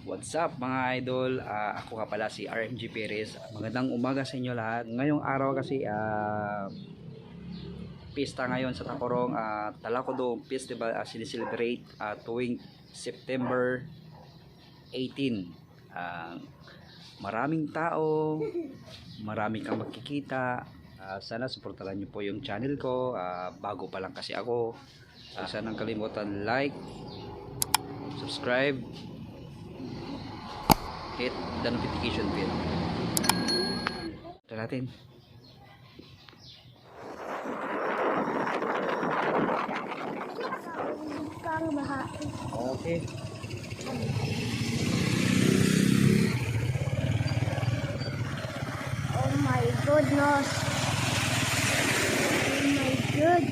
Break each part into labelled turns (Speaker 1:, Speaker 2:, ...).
Speaker 1: What's up mga idol? Ako nga pala si RMG Perez. Magandang umaga sa inyo lahat. Ngayong araw kasi pista ngayon sa Tacorong, Talakudong Festival sinicelebrate tuwing September 18. Maraming tao, marami kang makikita. Sana suportahan nyo po yung channel ko. Bago pa lang kasi ako. Sana kalimutan like, subscribe, hit the notification bell. Ito natin. Okay.
Speaker 2: Oh my goodness. Oh my god.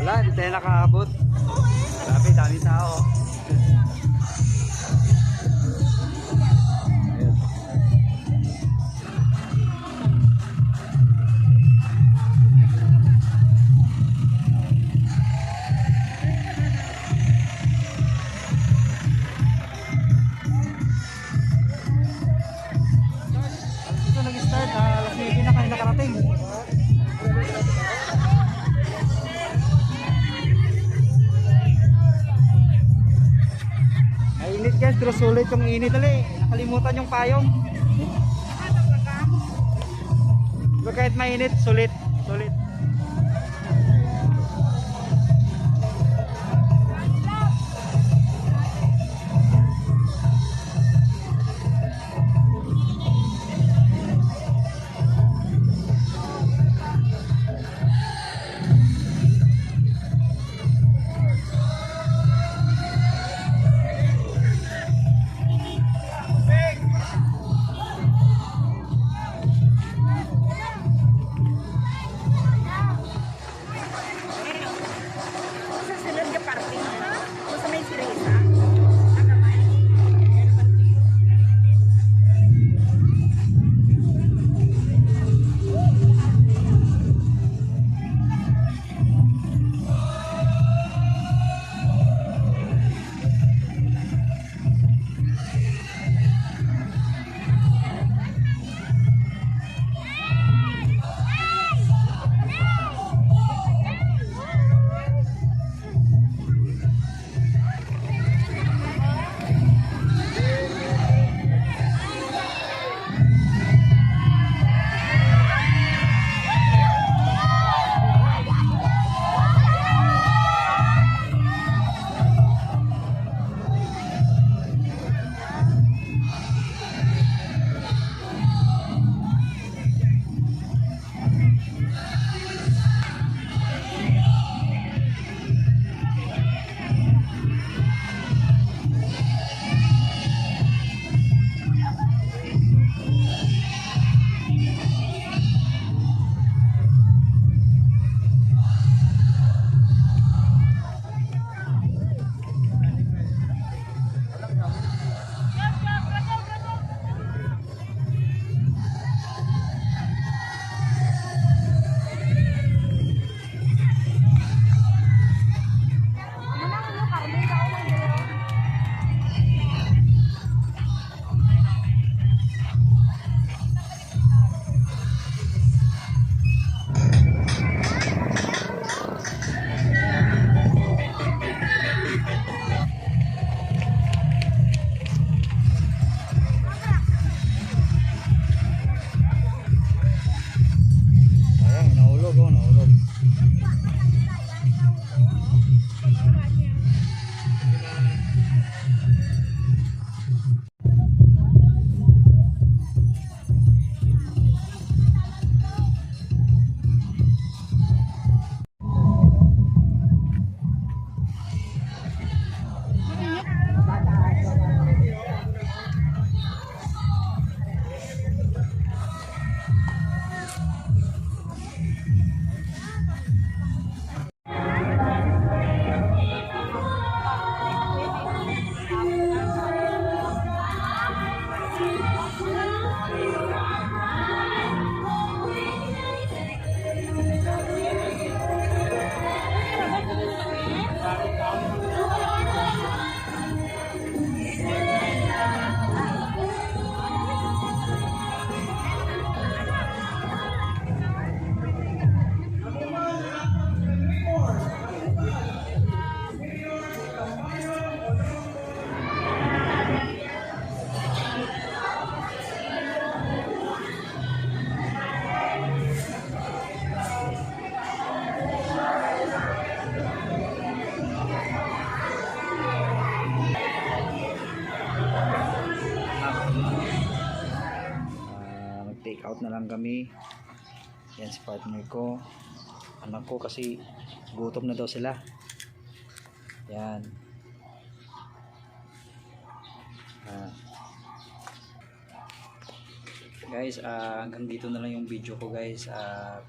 Speaker 1: Wala, hindi tayo nakaabot. Grabe, dami tao. Ayun. Ito nag-start, alas 9 na kayo nakarating. Init guys, pero sulit yung init ali. Nakalimutan yung payong. Pero kahit mainit, sulit. Sulit. Mag-take out na lang kami. Yan si partner ko. Anak ko kasi gutom na daw sila. Yan. Guys, hanggang dito na lang yung video ko guys.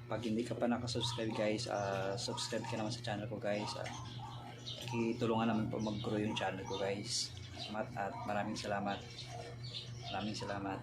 Speaker 1: Pag hindi ka pa nakasubscribe guys, subscribe ka naman sa channel ko guys. Itulungan naman po mag-grow yung channel ko guys. At maraming salamat. Maraming salamat.